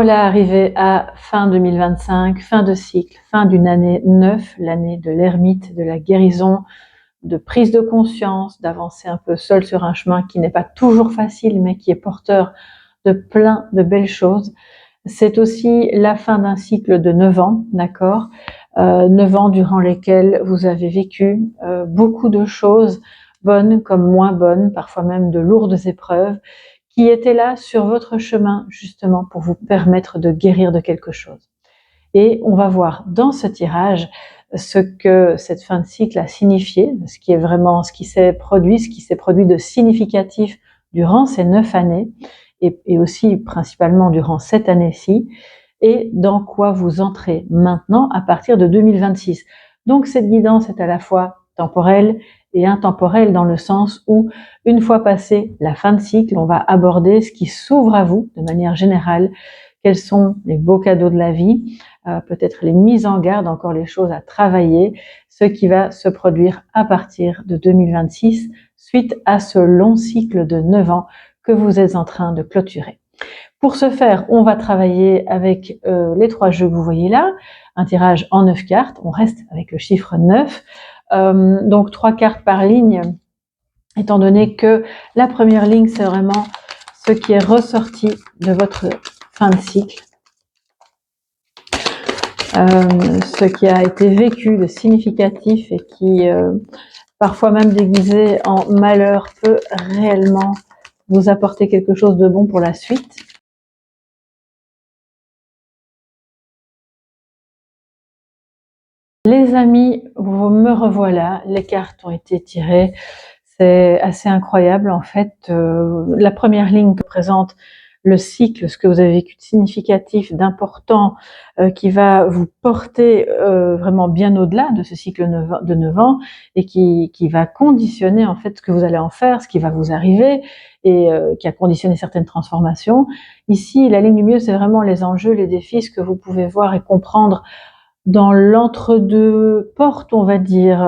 Voilà, arrivé à fin 2025, fin de cycle, fin d'une année 9, l'année de l'ermite, de la guérison, de prise de conscience, d'avancer un peu seul sur un chemin qui n'est pas toujours facile, mais qui est porteur de plein de belles choses. C'est aussi la fin d'un cycle de 9 ans, d'accord, 9 ans durant lesquels vous avez vécu beaucoup de choses, bonnes comme moins bonnes, parfois même de lourdes épreuves, qui étaient là sur votre chemin justement pour vous permettre de guérir de quelque chose. Et on va voir dans ce tirage ce que cette fin de cycle a signifié, ce qui est vraiment ce qui s'est produit de significatif durant ces 9 années et aussi principalement durant cette année-ci, et dans quoi vous entrez maintenant à partir de 2026. Donc cette guidance est à la fois temporelle et intemporelle dans le sens où, une fois passé la fin de cycle, on va aborder ce qui s'ouvre à vous de manière générale, quels sont les beaux cadeaux de la vie, peut-être les mises en garde, encore les choses à travailler, ce qui va se produire à partir de 2026, suite à ce long cycle de 9 ans que vous êtes en train de clôturer. Pour ce faire, on va travailler avec les 3 jeux que vous voyez là, un tirage en 9 cartes, on reste avec le chiffre 9, donc 3 cartes par ligne, étant donné que la première ligne, c'est vraiment ce qui est ressorti de votre fin de cycle, ce qui a été vécu de significatif et qui, parfois même déguisé en malheur, peut réellement vous apporter quelque chose de bon pour la suite. Les amis, me revoilà, les cartes ont été tirées, c'est assez incroyable en fait. La première ligne que présente le cycle, ce que vous avez vécu de significatif, d'important, qui va vous porter vraiment bien au-delà de ce cycle de 9 ans et qui va conditionner en fait ce que vous allez en faire, ce qui va vous arriver et qui a conditionné certaines transformations. Ici, la ligne du milieu, c'est vraiment les enjeux, les défis, ce que vous pouvez voir et comprendre dans l'entre-deux portes, on va dire,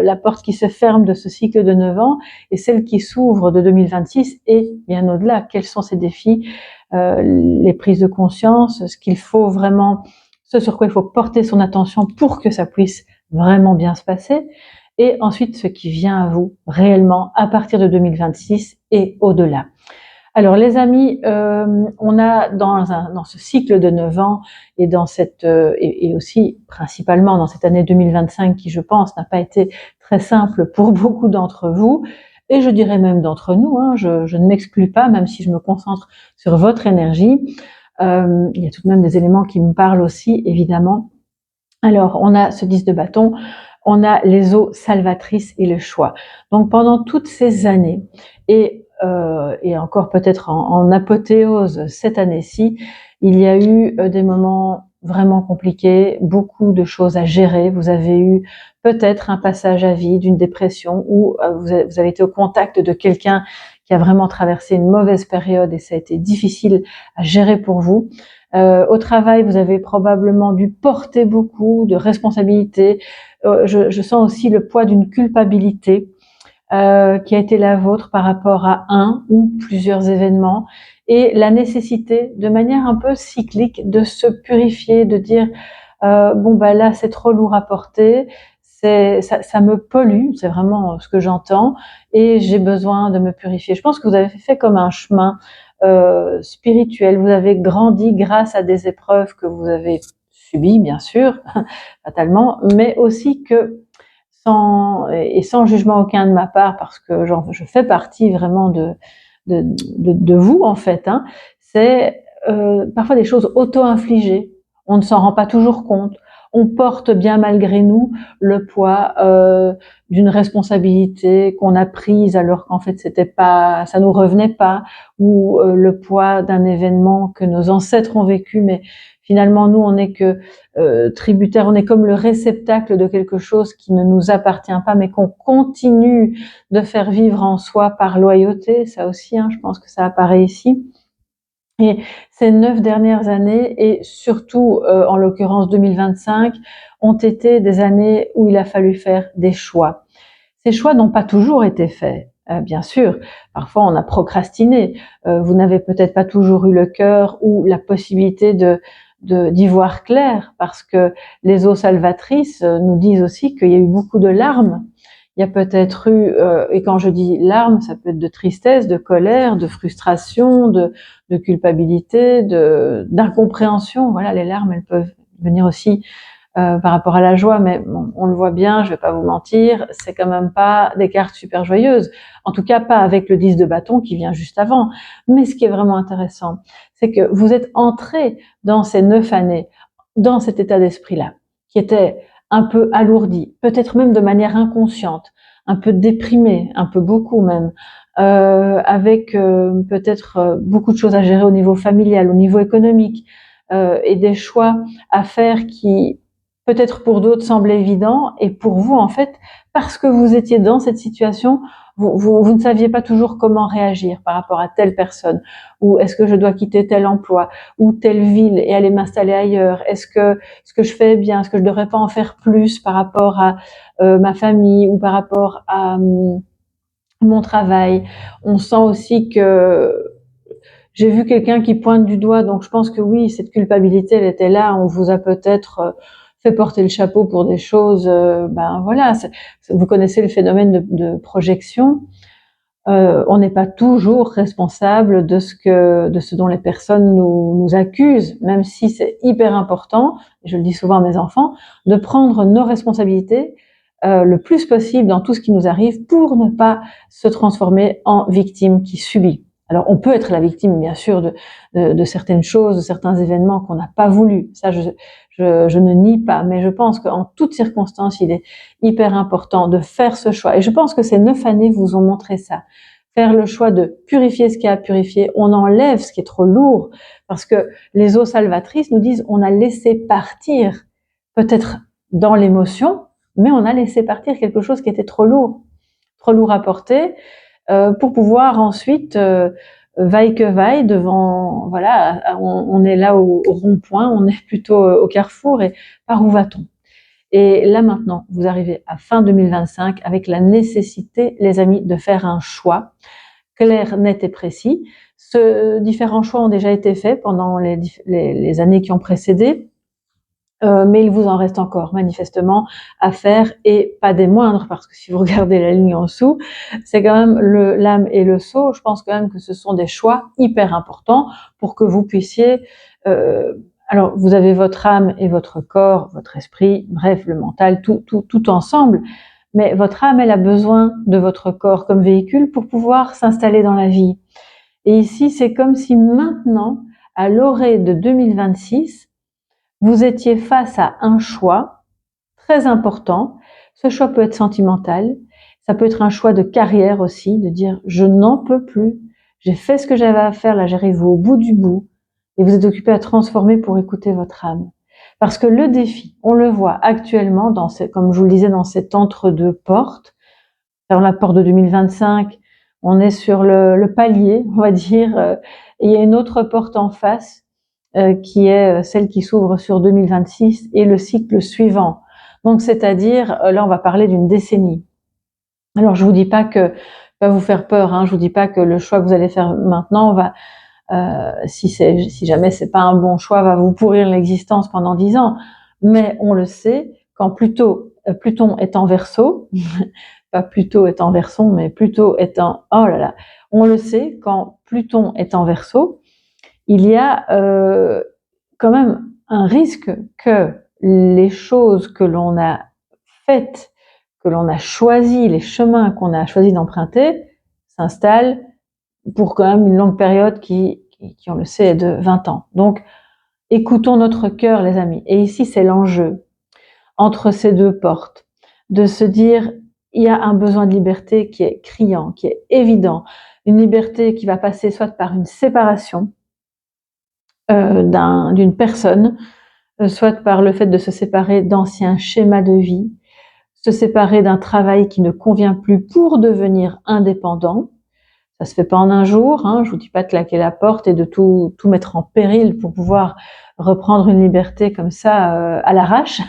la porte qui se ferme de ce cycle de 9 ans et celle qui s'ouvre de 2026 et bien au-delà. Quels sont ces défis, les prises de conscience, ce qu'il faut vraiment, ce sur quoi il faut porter son attention pour que ça puisse vraiment bien se passer, et ensuite ce qui vient à vous réellement à partir de 2026 et au-delà. Alors les amis, on a dans ce cycle de 9 ans et dans cette et aussi principalement dans cette année 2025 qui, je pense, n'a pas été très simple pour beaucoup d'entre vous et je dirais même d'entre nous, hein, je ne m'exclus pas, même si je me concentre sur votre énergie. Il y a tout de même des éléments qui me parlent aussi, évidemment. Alors, on a ce 10 de bâton, on a les eaux salvatrices et le choix. Donc pendant toutes ces années et encore peut-être en apothéose cette année-ci, il y a eu des moments vraiment compliqués, beaucoup de choses à gérer. Vous avez eu peut-être un passage à vide, une dépression, ou vous avez été au contact de quelqu'un qui a vraiment traversé une mauvaise période et ça a été difficile à gérer pour vous. Au travail, vous avez probablement dû porter beaucoup de responsabilités. Je sens aussi le poids d'une culpabilité qui a été la vôtre par rapport à un ou plusieurs événements et la nécessité, de manière un peu cyclique, de se purifier, de dire bon bah là c'est trop lourd à porter, ça me pollue, c'est vraiment ce que j'entends et j'ai besoin de me purifier. Je pense que vous avez fait comme un chemin spirituel, vous avez grandi grâce à des épreuves que vous avez subies, bien sûr, fatalement, mais aussi que sans jugement aucun de ma part, parce que je fais partie vraiment de vous en fait, hein, c'est parfois des choses auto-infligées, on ne s'en rend pas toujours compte, on porte bien malgré nous le poids d'une responsabilité qu'on a prise alors qu'en fait ça nous revenait pas, ou le poids d'un événement que nos ancêtres ont vécu, mais finalement nous on n'est que tributaire, on est comme le réceptacle de quelque chose qui ne nous appartient pas, mais qu'on continue de faire vivre en soi par loyauté. Ça aussi, hein, je pense que ça apparaît ici. Et ces 9 dernières années, et surtout en l'occurrence 2025, ont été des années où il a fallu faire des choix. Ces choix n'ont pas toujours été faits. Bien sûr, parfois on a procrastiné. Vous n'avez peut-être pas toujours eu le cœur ou la possibilité d'y voir clair, parce que les eaux salvatrices nous disent aussi qu'il y a eu beaucoup de larmes. Il y a peut-être eu, et quand je dis larmes, ça peut être de tristesse, de colère, de frustration, de culpabilité, d'incompréhension. Voilà, les larmes, elles peuvent venir aussi par rapport à la joie, mais bon, on le voit bien, je vais pas vous mentir, c'est quand même pas des cartes super joyeuses. En tout cas, pas avec le 10 de bâton qui vient juste avant. Mais ce qui est vraiment intéressant, c'est que vous êtes entré dans ces 9 années, dans cet état d'esprit-là, qui était un peu alourdi, peut-être même de manière inconsciente, un peu déprimé, un peu beaucoup même, avec peut-être beaucoup de choses à gérer au niveau familial, au niveau économique, et des choix à faire qui peut-être pour d'autres semble évident, et pour vous, en fait, parce que vous étiez dans cette situation, vous ne saviez pas toujours comment réagir par rapport à telle personne, ou est-ce que je dois quitter tel emploi, ou telle ville et aller m'installer ailleurs, est-ce que ce que je fais est bien, est-ce que je devrais pas en faire plus par rapport à ma famille, ou par rapport à mon travail. On sent aussi que j'ai vu quelqu'un qui pointe du doigt, donc je pense que oui, cette culpabilité, elle était là. On vous a peut-être fait porter le chapeau pour des choses, ben voilà. Vous connaissez le phénomène de projection. On n'est pas toujours responsable de ce dont les personnes nous accusent, même si c'est hyper important, et je le dis souvent à mes enfants, de prendre nos responsabilités le plus possible dans tout ce qui nous arrive, pour ne pas se transformer en victime qui subit. Alors on peut être la victime, bien sûr, de certaines choses, de certains événements qu'on n'a pas voulu. Ça, je ne nie pas, mais je pense qu'en toutes circonstances, il est hyper important de faire ce choix. Et je pense que ces 9 années vous ont montré ça. Faire le choix de purifier ce qui a à purifier. On enlève ce qui est trop lourd, parce que les eaux salvatrices nous disent on a laissé partir, peut-être dans l'émotion, mais on a laissé partir quelque chose qui était trop lourd à porter, pour pouvoir ensuite, vaille que vaille, devant, voilà, on est là au rond-point, on est plutôt au carrefour, et par où va-t-on? Et là maintenant, vous arrivez à fin 2025 avec la nécessité, les amis, de faire un choix clair, net et précis. Différents choix ont déjà été faits pendant les années qui ont précédé. Mais il vous en reste encore manifestement à faire, et pas des moindres, parce que si vous regardez la ligne en dessous, c'est quand même l'âme et le sceau. Je pense quand même que ce sont des choix hyper importants pour que vous puissiez... alors, vous avez votre âme et votre corps, votre esprit, bref, le mental, tout ensemble. Mais votre âme, elle a besoin de votre corps comme véhicule pour pouvoir s'installer dans la vie. Et ici, c'est comme si maintenant, à l'orée de 2026, vous étiez face à un choix très important. Ce choix peut être sentimental, ça peut être un choix de carrière aussi, de dire je n'en peux plus, j'ai fait ce que j'avais à faire, là j'arrive au bout du bout, et vous êtes occupé à transformer pour écouter votre âme. Parce que le défi, on le voit actuellement, comme je vous le disais, dans cet entre-deux portes, dans la porte de 2025, on est sur le palier, on va dire, et il y a une autre porte en face, qui est celle qui s'ouvre sur 2026 et le cycle suivant. Donc, c'est-à-dire, là, on va parler d'une décennie. Alors, je vous dis pas que va vous faire peur, hein, je vous dis pas que le choix que vous allez faire maintenant va, si jamais c'est pas un bon choix, va vous pourrir l'existence pendant 10 ans. Mais on le sait, quand Pluton est en Verseau, pas Pluto est en Verson, mais Pluto est en, oh là là, on le sait, quand Pluton est en Verseau, il y a quand même un risque que les choses que l'on a faites, que l'on a choisies, les chemins qu'on a choisi d'emprunter, s'installent pour quand même une longue période qui on le sait, est de 20 ans. Donc, écoutons notre cœur, les amis. Et ici, c'est l'enjeu, entre ces deux portes, de se dire, il y a un besoin de liberté qui est criant, qui est évident. Une liberté qui va passer soit par une séparation, d'une personne, soit par le fait de se séparer d'anciens schémas de vie, se séparer d'un travail qui ne convient plus pour devenir indépendant. Ça se fait pas en un jour, hein, je vous dis pas de claquer la porte et de tout mettre en péril pour pouvoir reprendre une liberté comme ça à l'arrache,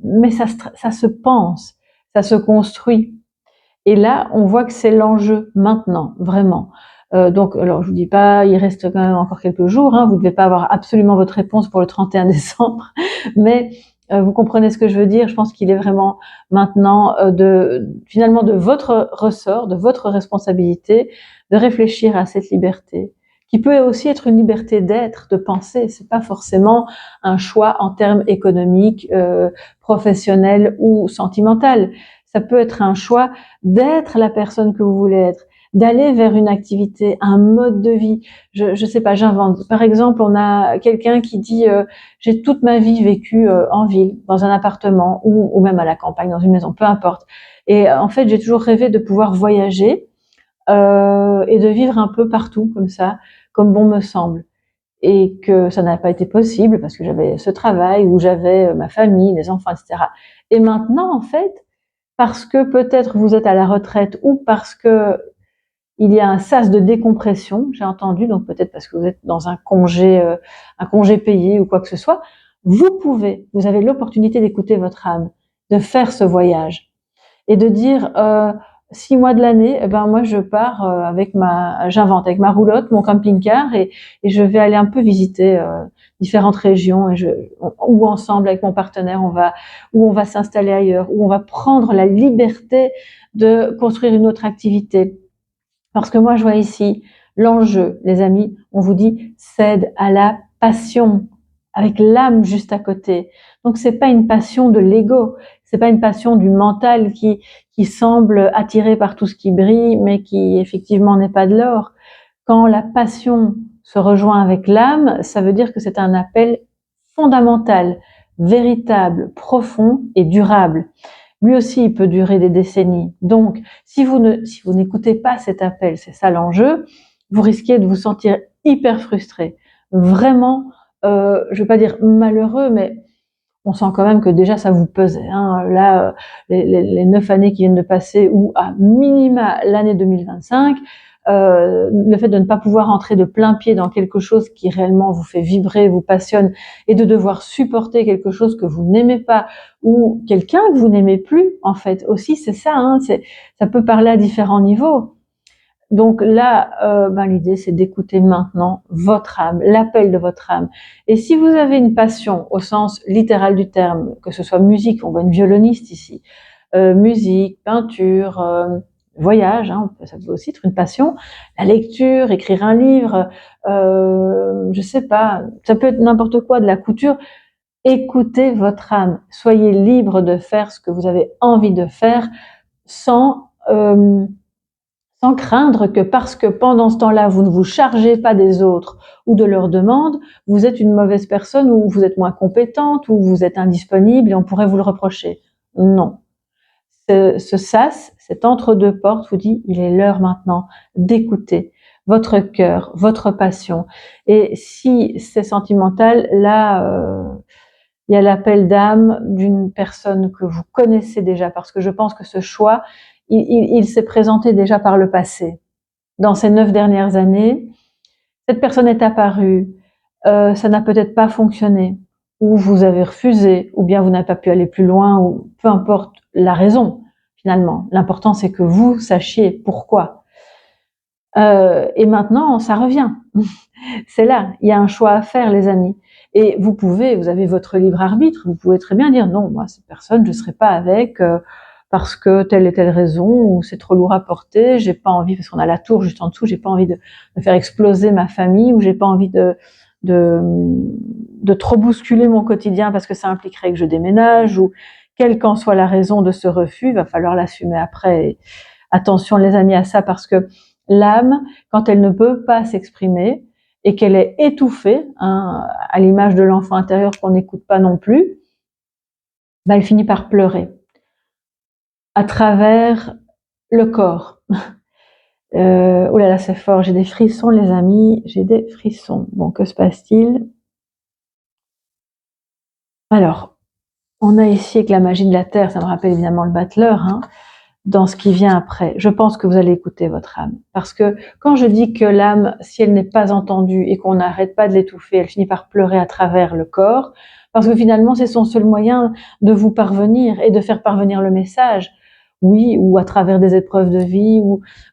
mais ça se pense, ça se construit. Et là, on voit que c'est l'enjeu maintenant, vraiment. Donc, alors je vous dis pas, il reste quand même encore quelques jours, hein, vous ne devez pas avoir absolument votre réponse pour le 31 décembre, mais vous comprenez ce que je veux dire. Je pense qu'il est vraiment maintenant finalement de votre ressort, de votre responsabilité, de réfléchir à cette liberté, qui peut aussi être une liberté d'être, de penser. C'est pas forcément un choix en termes économiques, professionnels ou sentimental. Ça peut être un choix d'être la personne que vous voulez être, d'aller vers une activité, un mode de vie. Je sais pas, j'invente. Par exemple, on a quelqu'un qui dit j'ai toute ma vie vécu en ville, dans un appartement ou même à la campagne, dans une maison, peu importe. Et en fait, j'ai toujours rêvé de pouvoir voyager et de vivre un peu partout comme ça, comme bon me semble. Et que ça n'a pas été possible parce que j'avais ce travail où j'avais ma famille, les enfants, etc. Et maintenant, en fait, parce que peut-être vous êtes à la retraite ou parce que il y a un sas de décompression, j'ai entendu, donc peut-être parce que vous êtes dans un congé payé ou quoi que ce soit, vous avez l'opportunité d'écouter votre âme, de faire ce voyage et de dire 6 mois de l'année, eh ben moi je pars j'invente avec ma roulotte, mon camping-car et je vais aller un peu visiter différentes régions ou ensemble avec mon partenaire on va s'installer ailleurs, où on va prendre la liberté de construire une autre activité. Parce que moi, je vois ici l'enjeu, les amis, on vous dit cède à la passion, avec l'âme juste à côté. Donc c'est pas une passion de l'ego, c'est pas une passion du mental qui semble attiré par tout ce qui brille, mais qui effectivement n'est pas de l'or. Quand la passion se rejoint avec l'âme, ça veut dire que c'est un appel fondamental, véritable, profond et durable. Lui aussi, il peut durer des décennies. Donc, si vous n'écoutez pas cet appel, c'est ça l'enjeu, vous risquez de vous sentir hyper frustré. Vraiment, je vais pas dire malheureux, mais on sent quand même que déjà ça vous pesait. Hein. Là, les 9 années qui viennent de passer, ou à minima l'année 2025, le fait de ne pas pouvoir entrer de plein pied dans quelque chose qui réellement vous fait vibrer, vous passionne, et de devoir supporter quelque chose que vous n'aimez pas ou quelqu'un que vous n'aimez plus, en fait, aussi, c'est ça. Hein, ça peut parler à différents niveaux. Donc là, l'idée, c'est d'écouter maintenant votre âme, l'appel de votre âme. Et si vous avez une passion, au sens littéral du terme, que ce soit musique, on voit une violoniste ici, musique, peinture, voyage, hein, ça peut aussi être une passion, la lecture, écrire un livre, je sais pas, ça peut être n'importe quoi, de la couture. Écoutez votre âme, soyez libre de faire ce que vous avez envie de faire sans craindre que parce que pendant ce temps-là, vous ne vous chargez pas des autres ou de leurs demandes, vous êtes une mauvaise personne ou vous êtes moins compétente ou vous êtes indisponible et on pourrait vous le reprocher. Non. Ce sas, cet entre-deux portes vous dit, il est l'heure maintenant d'écouter votre cœur, votre passion. Et si c'est sentimental, là, il y a l'appel d'âme d'une personne que vous connaissez déjà, parce que je pense que ce choix, il s'est présenté déjà par le passé. Dans ces 9 dernières années, cette personne est apparue, ça n'a peut-être pas fonctionné, ou vous avez refusé, ou bien vous n'avez pas pu aller plus loin, ou peu importe la raison, finalement. L'important, c'est que vous sachiez pourquoi. Et maintenant, ça revient. C'est là, il y a un choix à faire, les amis. Et vous avez votre libre arbitre, vous pouvez très bien dire non, moi, cette personne, je ne serai pas avec parce que telle et telle raison, ou c'est trop lourd à porter, j'ai pas envie, parce qu'on a la tour juste en dessous, j'ai pas envie de faire exploser ma famille, ou j'ai pas envie de trop bousculer mon quotidien parce que ça impliquerait que je déménage, ou quelle qu'en soit la raison de ce refus, il va falloir l'assumer après. Et attention, les amis, à ça, parce que l'âme, quand elle ne peut pas s'exprimer, et qu'elle est étouffée, hein, à l'image de l'enfant intérieur qu'on n'écoute pas non plus, elle finit par pleurer à travers le corps. Oh là là, c'est fort, j'ai des frissons, les amis, j'ai des frissons. Bon, que se passe-t-il? Alors, on a ici avec la magie de la terre, ça me rappelle évidemment le battleur, hein, dans ce qui vient après. Je pense que vous allez écouter votre âme. Parce que quand je dis que l'âme, si elle n'est pas entendue et qu'on n'arrête pas de l'étouffer, elle finit par pleurer à travers le corps, parce que finalement, c'est son seul moyen de vous parvenir et de faire parvenir le message. oui, ou à travers des épreuves de vie,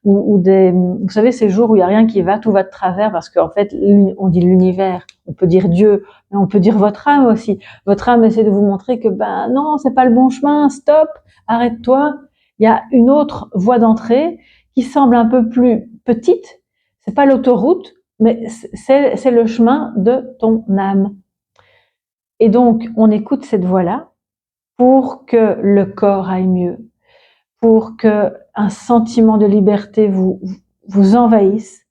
ou des, vous savez, ces jours où il y a rien qui va, tout va de travers, parce qu'en fait, on dit l'univers, on peut dire Dieu, mais on peut dire votre âme aussi. Votre âme essaie de vous montrer que, ben non, c'est pas le bon chemin, stop, arrête-toi. Il y a une autre voie d'entrée qui semble un peu plus petite. C'est pas l'autoroute, mais c'est le chemin de ton âme. Et donc, on écoute cette voix-là pour que le corps aille mieux, pour que un sentiment de liberté vous envahisse,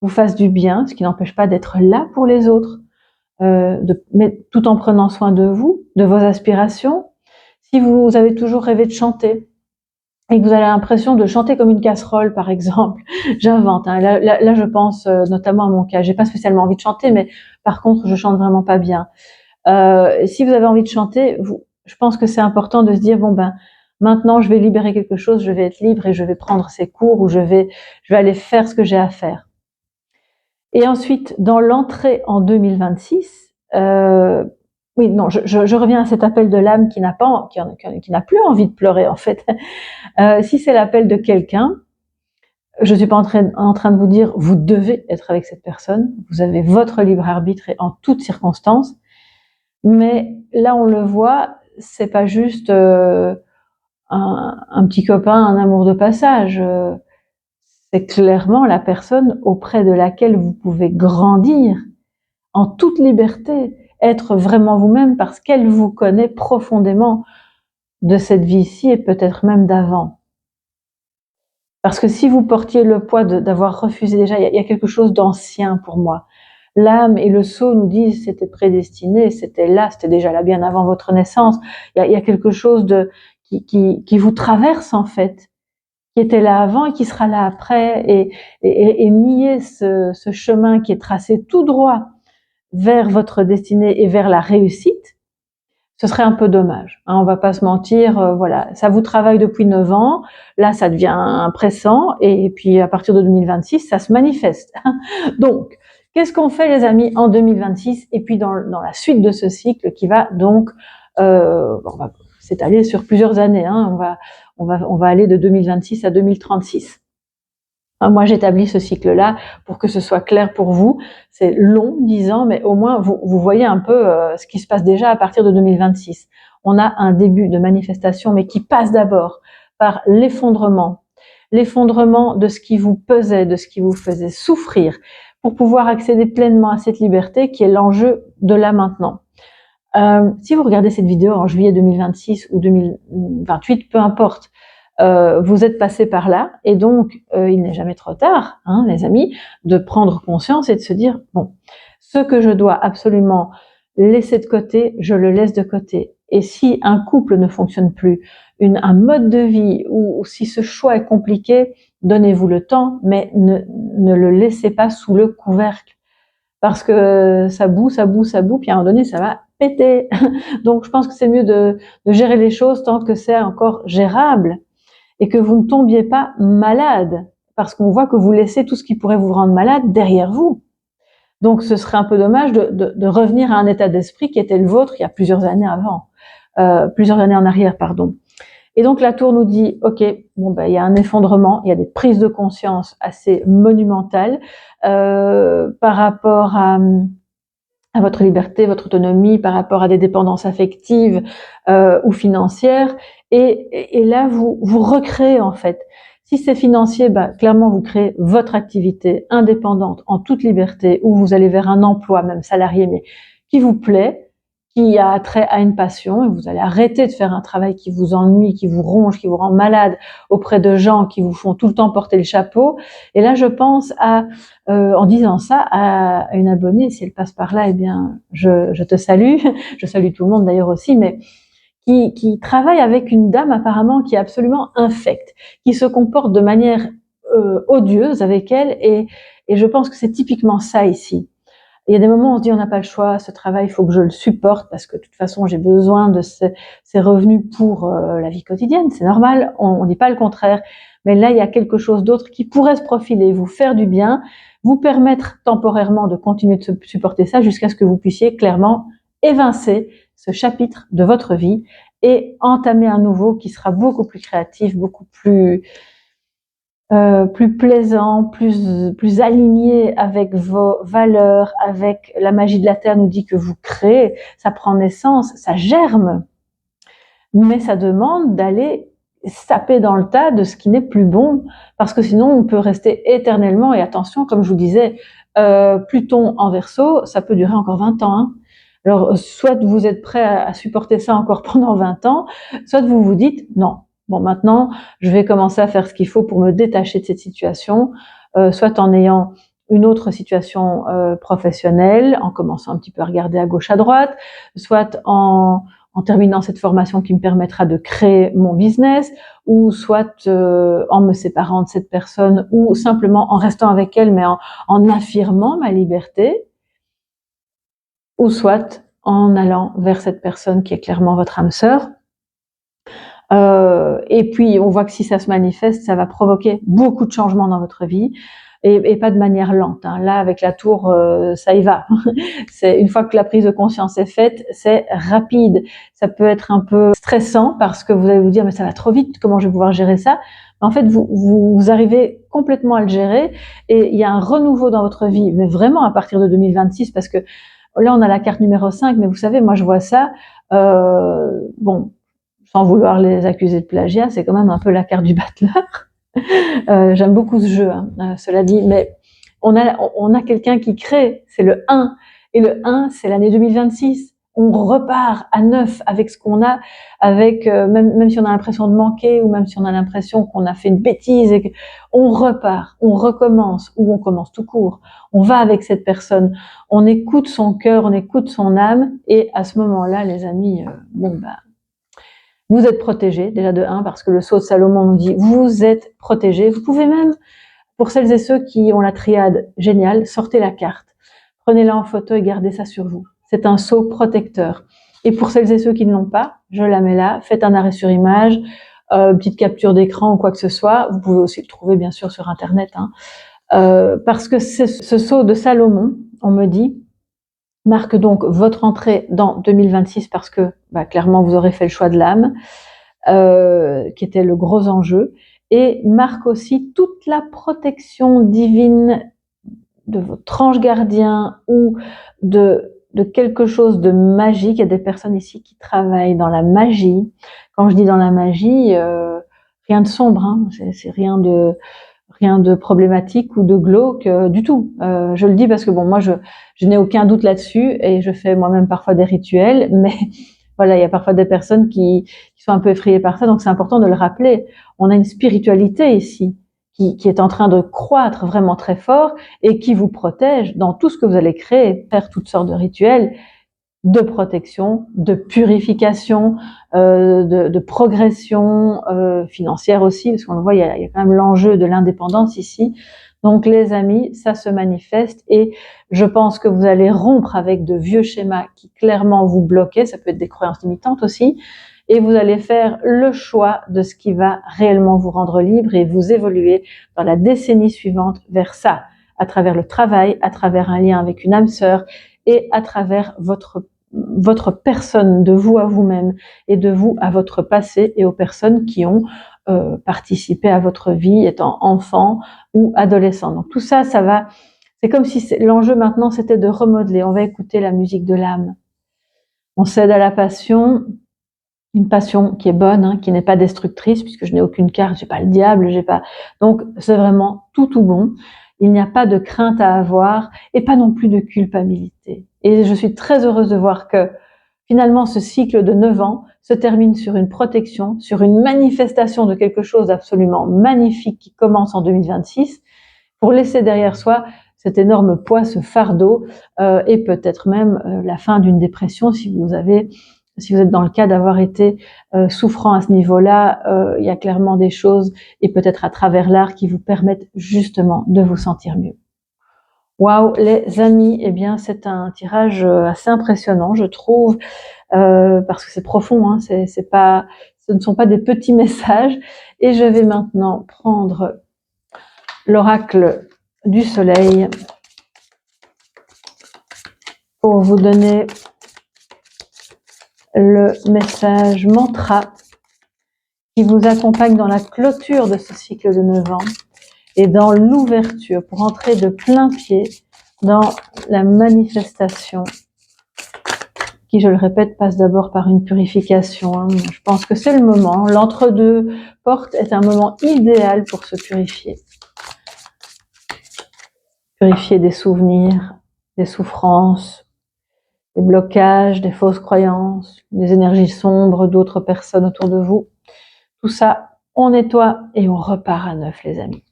vous fasse du bien, ce qui n'empêche pas d'être là pour les autres, mais tout en prenant soin de vous, de vos aspirations. Si vous avez toujours rêvé de chanter et que vous avez l'impression de chanter comme une casserole, par exemple, j'invente. Hein, là, je pense notamment à mon cas. J'ai pas spécialement envie de chanter, mais par contre, je chante vraiment pas bien. Si vous avez envie de chanter, je pense que c'est important de se dire bon ben maintenant je vais libérer quelque chose, je vais être libre et je vais prendre ces cours ou je vais aller faire ce que j'ai à faire. Et ensuite dans l'entrée en 2026, oui non je reviens à cet appel de l'âme qui n'a plus envie de pleurer en fait. Si c'est l'appel de quelqu'un, je suis pas en train de vous dire vous devez être avec cette personne, vous avez votre libre arbitre et en toutes circonstances. Mais là, on le voit, c'est pas juste un petit copain, un amour de passage. C'est clairement la personne auprès de laquelle vous pouvez grandir en toute liberté, être vraiment vous-même parce qu'elle vous connaît profondément de cette vie-ci et peut-être même d'avant. Parce que si vous portiez le poids d'avoir refusé déjà, il y a quelque chose d'ancien pour moi. L'âme et le sceau nous disent c'était prédestiné, c'était là, c'était déjà là bien avant votre naissance. Il y a quelque chose qui vous traverse en fait, qui était là avant et qui sera là après, et nier ce chemin qui est tracé tout droit vers votre destinée et vers la réussite, ce serait un peu dommage. Hein, on va pas se mentir, voilà, ça vous travaille depuis 9 ans, là ça devient pressant, et puis à partir de 2026, ça se manifeste. Donc, qu'est-ce qu'on fait les amis en 2026 et puis dans la suite de ce cycle qui va donc on va s'étaler sur plusieurs années, hein, on va aller de 2026 à 2036. Moi, j'établis ce cycle-là pour que ce soit clair pour vous. C'est long, 10 ans, mais au moins vous voyez un peu ce qui se passe déjà à partir de 2026. On a un début de manifestation, mais qui passe d'abord par l'effondrement de ce qui vous pesait, de ce qui vous faisait souffrir, pour pouvoir accéder pleinement à cette liberté qui est l'enjeu de là maintenant. Si vous regardez cette vidéo en juillet 2026 ou 2028, peu importe, vous êtes passé par là, et donc il n'est jamais trop tard, hein, les amis, de prendre conscience et de se dire bon, ce que je dois absolument laisser de côté, je le laisse de côté. Et si un couple ne fonctionne plus, un mode de vie, ou si ce choix est compliqué, donnez-vous le temps, mais ne le laissez pas sous le couvercle, parce que ça boue, puis à un moment donné, ça va péter. Donc je pense que c'est mieux de gérer les choses tant que c'est encore gérable, et que vous ne tombiez pas malade, parce qu'on voit que vous laissez tout ce qui pourrait vous rendre malade derrière vous. Donc ce serait un peu dommage de revenir à un état d'esprit qui était le vôtre il y a plusieurs années en arrière, pardon. Et donc la tour nous dit, ok, bon ben il y a un effondrement, il y a des prises de conscience assez monumentales par rapport à votre liberté, votre autonomie, par rapport à des dépendances affectives ou financières, et là vous recréez en fait. Si c'est financier, bah, clairement vous créez votre activité indépendante en toute liberté, où vous allez vers un emploi même salarié, mais qui vous plaît, qui a trait à une passion, et vous allez arrêter de faire un travail qui vous ennuie, qui vous ronge, qui vous rend malade auprès de gens qui vous font tout le temps porter le chapeau. Et là, je pense en disant ça, à une abonnée, si elle passe par là, eh bien, je te salue. Je salue tout le monde d'ailleurs aussi, mais qui travaille avec une dame apparemment qui est absolument infecte, qui se comporte de manière odieuse avec elle, et je pense que c'est typiquement ça ici. Il y a des moments où on se dit on n'a pas le choix, ce travail, il faut que je le supporte parce que de toute façon j'ai besoin de ces revenus pour la vie quotidienne, c'est normal, on dit pas le contraire. Mais là il y a quelque chose d'autre qui pourrait se profiler, vous faire du bien, vous permettre temporairement de continuer de supporter ça jusqu'à ce que vous puissiez clairement évincer ce chapitre de votre vie et entamer un nouveau qui sera beaucoup plus créatif, beaucoup plus plaisant, plus aligné avec vos valeurs, avec la magie de la terre nous dit que vous créez, ça prend naissance, ça germe, mais ça demande d'aller taper dans le tas de ce qui n'est plus bon, parce que sinon on peut rester éternellement, et attention, comme je vous disais, Pluton en Verseau, ça peut durer encore 20 ans, hein. Alors, soit vous êtes prêt à supporter ça encore pendant 20 ans, soit vous vous dites, non, bon, maintenant, je vais commencer à faire ce qu'il faut pour me détacher de cette situation, soit en ayant une autre situation professionnelle, en commençant un petit peu à regarder à gauche, à droite, soit en terminant cette formation qui me permettra de créer mon business, ou soit en me séparant de cette personne, ou simplement en restant avec elle, mais en affirmant ma liberté, ou soit en allant vers cette personne qui est clairement votre âme sœur. Et puis, on voit que si ça se manifeste, ça va provoquer beaucoup de changements dans votre vie, et pas de manière lente, hein. Là, avec la tour, ça y va. C'est une fois que la prise de conscience est faite, c'est rapide. Ça peut être un peu stressant parce que vous allez vous dire, mais ça va trop vite, comment je vais pouvoir gérer ça? En fait, vous arrivez complètement à le gérer, et il y a un renouveau dans votre vie, mais vraiment à partir de 2026, parce que là, on a la carte numéro 5, mais vous savez, moi, je vois ça, bon, sans vouloir les accuser de plagiat, c'est quand même un peu la carte du battleur. J'aime beaucoup ce jeu, hein, cela dit, mais on a quelqu'un qui crée, c'est le 1, et le 1, c'est l'année 2026. On repart à neuf avec ce qu'on a, avec même si on a l'impression de manquer, ou même si on a l'impression qu'on a fait une bêtise, et on repart, on recommence, ou on commence tout court. On va avec cette personne, on écoute son cœur, on écoute son âme, et à ce moment-là, les amis, vous êtes protégés, déjà de 1, parce que le sceau de Salomon nous dit, vous êtes protégés. Vous pouvez même, pour celles et ceux qui ont la triade géniale, sortez la carte. Prenez-la en photo et gardez ça sur vous. C'est un sceau protecteur. Et pour celles et ceux qui ne l'ont pas, je la mets là, faites un arrêt sur image, petite capture d'écran ou quoi que ce soit. Vous pouvez aussi le trouver bien sûr sur Internet, hein. Parce que ce sceau de Salomon, on me dit, marque donc votre entrée dans 2026, parce que clairement vous aurez fait le choix de l'âme, qui était le gros enjeu, et marque aussi toute la protection divine de votre ange gardien, ou de quelque chose de magique. Il y a des personnes ici qui travaillent dans la magie. Quand je dis dans la magie, rien de sombre, hein, c'est rien de problématique ou de glauque du tout. Je le dis parce que bon, moi je n'ai aucun doute là-dessus, et je fais moi-même parfois des rituels, mais voilà, il y a parfois des personnes qui sont un peu effrayées par ça, donc c'est important de le rappeler. On a une spiritualité ici qui est en train de croître vraiment très fort, et qui vous protège dans tout ce que vous allez créer, faire toutes sortes de rituels de protection, de purification, de progression financière aussi, parce qu'on le voit, il y a quand même l'enjeu de l'indépendance ici. Donc les amis, ça se manifeste, et je pense que vous allez rompre avec de vieux schémas qui clairement vous bloquaient, ça peut être des croyances limitantes aussi, et vous allez faire le choix de ce qui va réellement vous rendre libre, et vous évoluer dans la décennie suivante vers ça, à travers le travail, à travers un lien avec une âme sœur, et à travers votre personne, de vous à vous-même, et de vous à votre passé, et aux personnes qui ont participé à votre vie étant enfant ou adolescent. Donc tout ça, ça va, c'est comme si l'enjeu maintenant c'était de remodeler. On va écouter la musique de l'âme. On cède à la passion, une passion qui est bonne, hein, qui n'est pas destructrice, puisque je n'ai aucune carte, j'ai pas le diable, j'ai pas. Donc c'est vraiment tout bon. Il n'y a pas de crainte à avoir, et pas non plus de culpabilité. Et je suis très heureuse de voir que finalement ce cycle de 9 ans se termine sur une protection, sur une manifestation de quelque chose d'absolument magnifique qui commence en 2026, pour laisser derrière soi cet énorme poids, ce fardeau, et peut-être même la fin d'une dépression si vous êtes dans le cas d'avoir été souffrant à ce niveau-là. Il y a clairement des choses, et peut-être à travers l'art, qui vous permettent justement de vous sentir mieux. Waouh, les amis, eh bien c'est un tirage assez impressionnant, je trouve, parce que c'est profond, hein, ce ne sont pas des petits messages. Et je vais maintenant prendre l'oracle du soleil pour vous donner le message mantra qui vous accompagne dans la clôture de ce cycle de 9 ans et dans l'ouverture pour entrer de plein pied dans la manifestation qui, je le répète, passe d'abord par une purification. Je pense que c'est le moment. L'entre-deux portes est un moment idéal pour se purifier. Purifier des souvenirs, des souffrances, des blocages, des fausses croyances, des énergies sombres d'autres personnes autour de vous. Tout ça, on nettoie et on repart à neuf, les amis.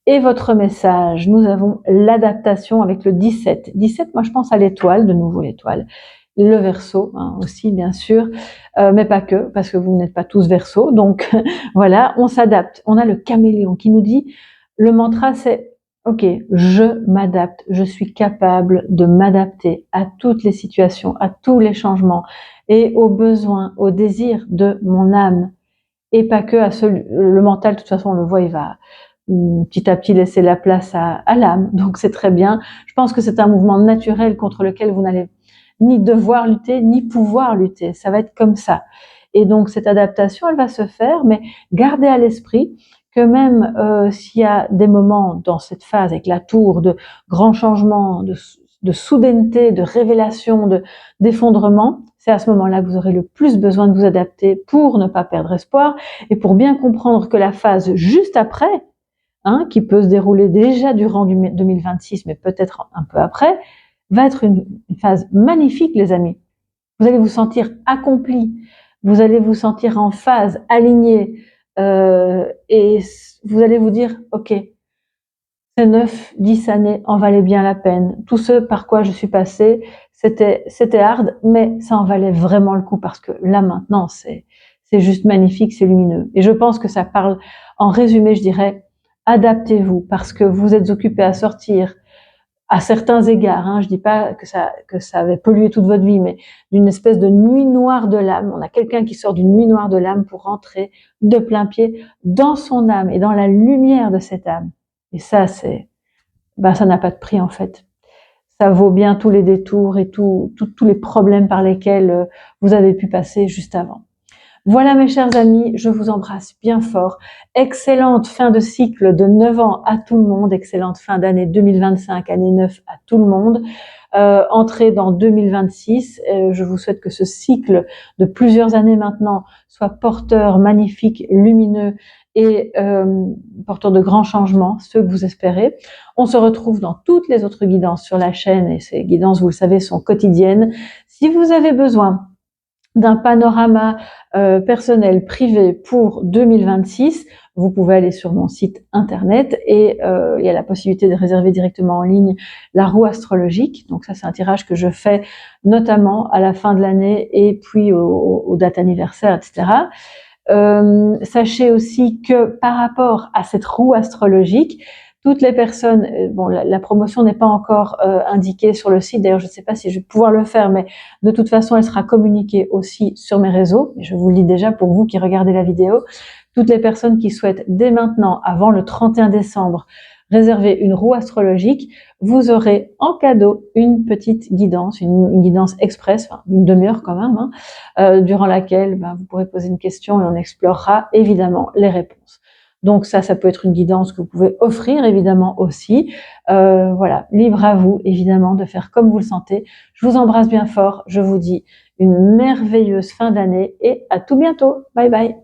Et votre message, nous avons l'adaptation avec le 17. 17, moi je pense à l'étoile, de nouveau l'étoile. Le Verseau aussi, bien sûr, mais pas que, parce que vous n'êtes pas tous Verseau. Donc voilà, on s'adapte. On a le caméléon qui nous dit, le mantra c'est « Ok, je m'adapte, je suis capable de m'adapter à toutes les situations, à tous les changements et aux besoins, aux désirs de mon âme. » Et pas que à le mental, de toute façon on le voit, il va petit à petit laisser la place à l'âme. Donc c'est très bien. Je pense que c'est un mouvement naturel contre lequel vous n'allez ni devoir lutter, ni pouvoir lutter. Ça va être comme ça. Et donc cette adaptation, elle va se faire, mais gardez à l'esprit que même s'il y a des moments dans cette phase avec la tour de grands changements, de soudaineté, de révélation, d'effondrement, c'est à ce moment-là que vous aurez le plus besoin de vous adapter pour ne pas perdre espoir et pour bien comprendre que la phase juste après, qui peut se dérouler déjà durant 2026, mais peut-être un peu après, va être une phase magnifique, les amis. Vous allez vous sentir accompli, vous allez vous sentir en phase, aligné, et vous allez vous dire, ok, ces 9, 10 années en valaient bien la peine. Tout ce par quoi je suis passée, c'était hard, mais ça en valait vraiment le coup parce que là maintenant, c'est juste magnifique, c'est lumineux. Et je pense que ça parle, en résumé, je dirais, adaptez-vous parce que vous êtes occupé à sortir à certains égards, je dis pas que ça avait pollué toute votre vie, mais d'une espèce de nuit noire de l'âme. On a quelqu'un qui sort d'une nuit noire de l'âme pour rentrer de plein pied dans son âme et dans la lumière de cette âme. Et ça, ça n'a pas de prix en fait. Ça vaut bien tous les détours et tous les problèmes par lesquels vous avez pu passer juste avant. Voilà mes chers amis, je vous embrasse bien fort. Excellente fin de cycle de 9 ans à tout le monde, excellente fin d'année 2025, année 9 à tout le monde. Entrée dans 2026, je vous souhaite que ce cycle de plusieurs années maintenant soit porteur, magnifique, lumineux et porteur de grands changements, ceux que vous espérez. On se retrouve dans toutes les autres guidances sur la chaîne et ces guidances, vous le savez, sont quotidiennes. Si vous avez besoin d'un panorama personnel privé pour 2026, vous pouvez aller sur mon site internet et il y a la possibilité de réserver directement en ligne la roue astrologique. Donc ça, c'est un tirage que je fais notamment à la fin de l'année et puis aux dates anniversaires, etc. Sachez aussi que par rapport à cette roue astrologique, toutes les personnes, bon, la promotion n'est pas encore indiquée sur le site, d'ailleurs je ne sais pas si je vais pouvoir le faire, mais de toute façon elle sera communiquée aussi sur mes réseaux, je vous le dis déjà pour vous qui regardez la vidéo, toutes les personnes qui souhaitent dès maintenant, avant le 31 décembre, réserver une roue astrologique, vous aurez en cadeau une petite guidance, une guidance express, enfin une demi-heure quand même, durant laquelle vous pourrez poser une question et on explorera évidemment les réponses. Donc ça peut être une guidance que vous pouvez offrir évidemment aussi. Voilà, libre à vous évidemment de faire comme vous le sentez. Je vous embrasse bien fort, je vous dis une merveilleuse fin d'année et à tout bientôt. Bye bye.